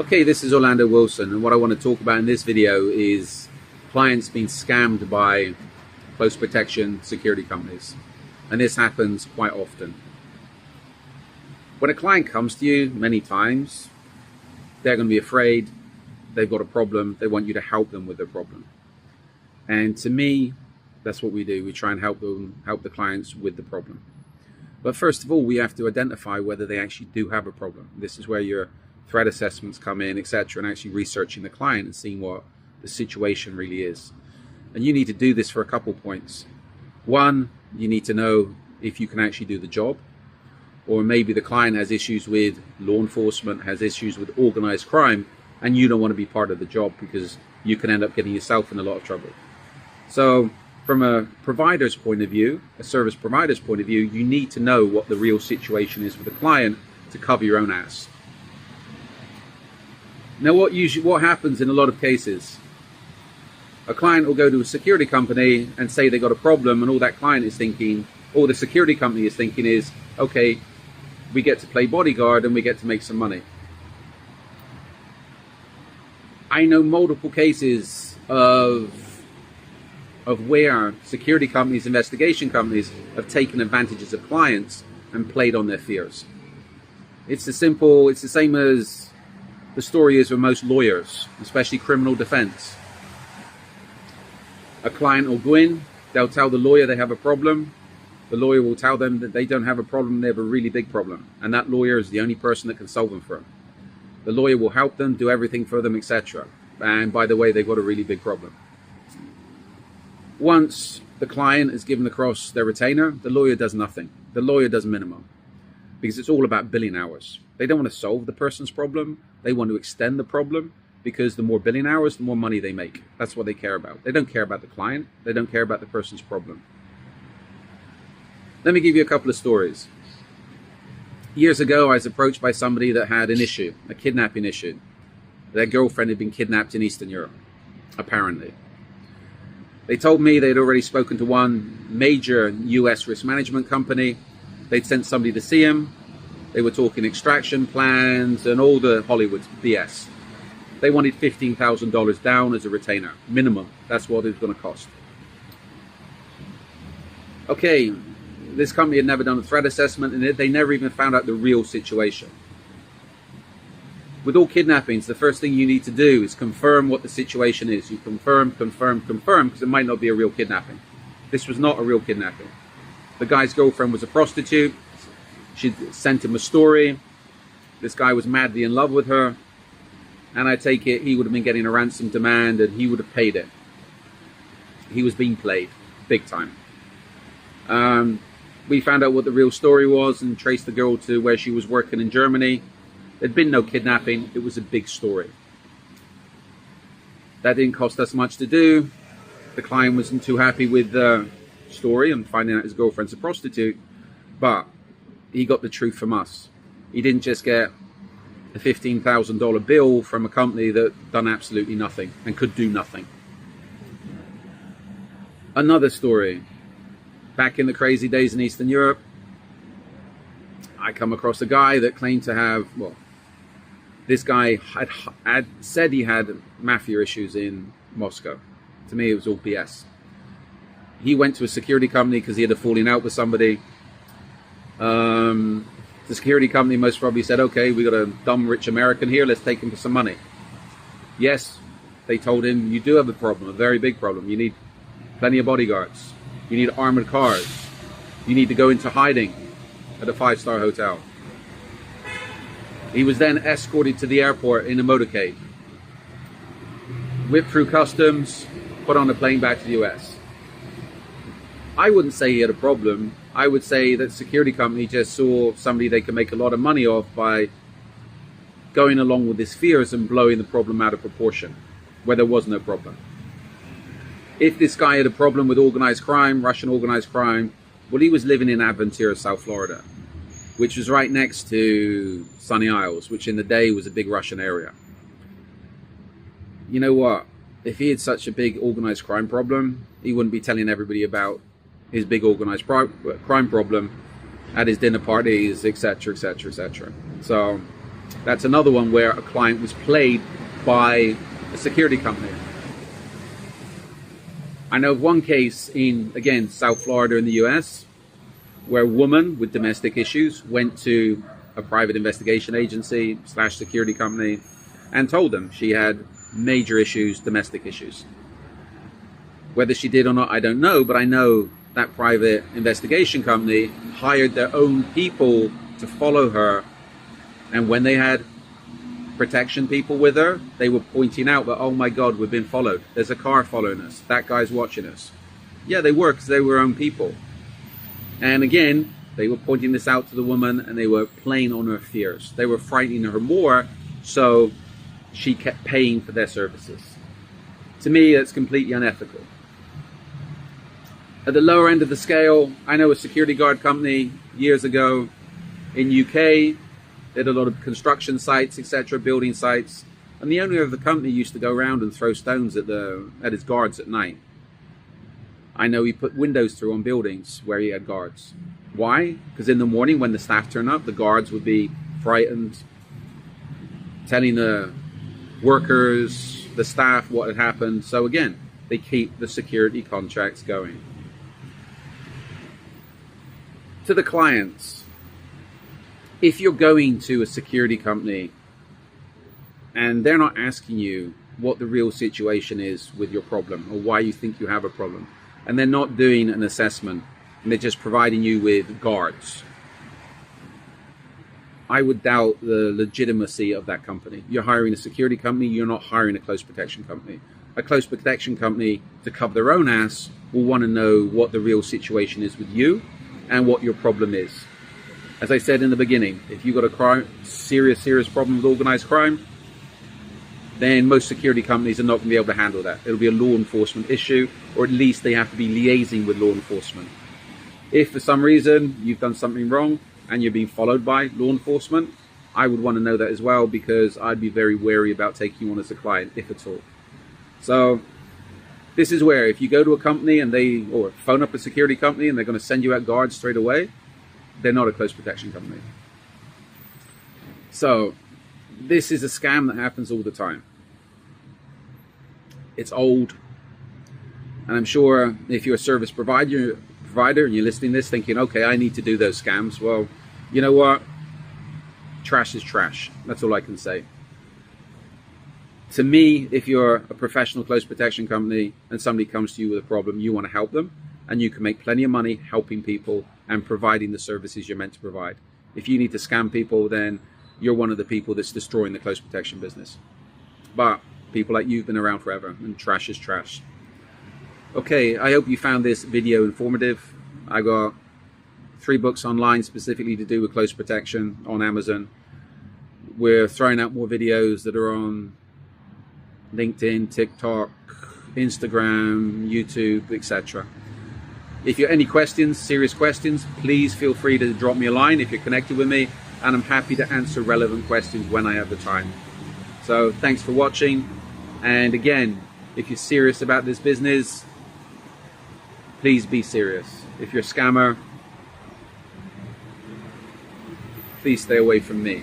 Okay, this is Orlando Wilson, and what I want to talk about in this video is clients being scammed by close protection security companies. And this happens quite often. When a client comes to you, many times, they're going to be afraid, they've got a problem, they want you to help them with their problem. And to me, that's what we do. We try and help the clients with the problem. But first of all, we have to identify whether they actually do have a problem. This is where your threat assessments come in, etc., and actually researching the client and seeing what the situation really is. And you need to do this for a couple points. One, you need to know if you can actually do the job, or maybe the client has issues with law enforcement, has issues with organized crime, and you don't want to be part of the job because you can end up getting yourself in a lot of trouble. So from a provider's point of view, a service provider's point of view, you need to know what the real situation is with the client to cover your own ass. Now, what happens in a lot of cases, a client will go to a security company and say they got a problem, and all that client is thinking, or the security company is thinking is, okay, we get to play bodyguard and we get to make some money. I know multiple cases of where security companies, investigation companies have taken advantages of clients and played on their fears. It's the same as the story is with most lawyers, especially criminal defense. A client will go in, they'll tell the lawyer they have a problem. The lawyer will tell them that they don't have a problem, they have a really big problem. And that lawyer is the only person that can solve them for them. The lawyer will help them, do everything for them, etc. And by the way, they've got a really big problem. Once the client is given across their retainer, the lawyer does nothing. The lawyer does minimum. Because it's all about billing hours. They don't want to solve the person's problem. They want to extend the problem, because the more billing hours, the more money they make. That's what they care about. They don't care about the client. They don't care about the person's problem. Let me give you a couple of stories. Years ago, I was approached by somebody that had an issue, a kidnapping issue. Their girlfriend had been kidnapped in Eastern Europe, apparently. They told me they'd already spoken to one major US risk management company. They'd sent somebody to see him. They were talking extraction plans and all the Hollywood BS. They wanted $15,000 down as a retainer, minimum. That's what it was going to cost. Okay, this company had never done a threat assessment, and they never even found out the real situation. With all kidnappings, the first thing you need to do is confirm what the situation is. You confirm, because it might not be a real kidnapping. This was not a real kidnapping. The guy's girlfriend was a prostitute. She'd sent him a story. This guy was madly in love with her. And I take it he would have been getting a ransom demand and he would have paid it. He was being played, big time. We found out what the real story was and traced the girl to where she was working in Germany. There'd been no kidnapping. It was a big story. That didn't cost us much to do. The client wasn't too happy with the story and finding out his girlfriend's a prostitute, but he got the truth from us. He didn't just get a $15,000 bill from a company that done absolutely nothing and could do nothing. Another story. Back in the crazy days in Eastern Europe, I come across a guy that claimed to have, well, this guy had said he had mafia issues in Moscow. To me, it was all BS. He went to a security company because he had a falling out with somebody. The security company most probably said, okay, we got a dumb rich American here, let's take him for some money. Yes, they told him, you do have a problem, a very big problem. You need plenty of bodyguards. You need armored cars. You need to go into hiding at a 5-star hotel. He was then escorted to the airport in a motorcade, whipped through customs, put on a plane back to the US. I wouldn't say he had a problem. I would say that security company just saw somebody they could make a lot of money off by going along with his fears and blowing the problem out of proportion, where there was no problem. If this guy had a problem with organized crime, Russian organized crime, well, he was living in Aventura, South Florida, which was right next to Sunny Isles, which in the day was a big Russian area. You know what? If he had such a big organized crime problem, he wouldn't be telling everybody about his big organized crime problem at his dinner parties, etc., etc., etc. So That's another one where a client was played by a security company. I know of one case in, again, South Florida in the US, where a woman with domestic issues went to a private investigation agency / security company and told them she had major issues, domestic issues. Whether she did or not, I don't know, but I know that private investigation company hired their own people to follow her, and when they had protection people with her, they were pointing out that, oh my God, we've been followed. There's a car following us. That guy's watching us. Yeah, they were, because they were own people. And again, they were pointing this out to the woman, and they were playing on her fears. They were frightening her more, so she kept paying for their services. To me, that's completely unethical. At the lower end of the scale, I know a security guard company years ago in UK, they did a lot of construction sites, etc., building sites, and the owner of the company used to go around and throw stones at his guards at night. I know he put windows through on buildings where he had guards. Why? Because in the morning when the staff turn up, the guards would be frightened, telling the workers, the staff, what had happened. So again, they keep the security contracts going. To the clients, if you're going to a security company and they're not asking you what the real situation is with your problem or why you think you have a problem, and they're not doing an assessment and they're just providing you with guards, I would doubt the legitimacy of that company. You're hiring a security company, you're not hiring a close protection company. A close protection company, to cover their own ass, will want to know what the real situation is with you and what your problem is. As I said in the beginning, if you've got a serious problem with organized crime, then most security companies are not going to be able to handle that. It'll be a law enforcement issue, or at least they have to be liaising with law enforcement. If for some reason you've done something wrong and you're being followed by law enforcement, I would want to know that as well, because I'd be very wary about taking you on as a client, if at all. So this is where if you go to a company and or phone up a security company and they're going to send you out guards straight away, they're not a close protection company. So this is a scam that happens all the time. It's old, and I'm sure if you're a service provider and you're listening to this thinking, okay, I need to do those scams, well, you know what? Trash is trash. That's all I can say. To me, if you're a professional close protection company and somebody comes to you with a problem, you want to help them, and you can make plenty of money helping people and providing the services you're meant to provide. If you need to scam people, then you're one of the people that's destroying the close protection business. But people like you have been around forever, and trash is trash. Okay, I hope you found this video informative. I got 3 books online specifically to do with close protection on Amazon. We're throwing out more videos that are on LinkedIn, TikTok, Instagram, YouTube, etc. If you have any questions, serious questions, please feel free to drop me a line if you're connected with me, and I'm happy to answer relevant questions when I have the time. So thanks for watching, and again, if you're serious about this business, please be serious. If you're a scammer, please stay away from me.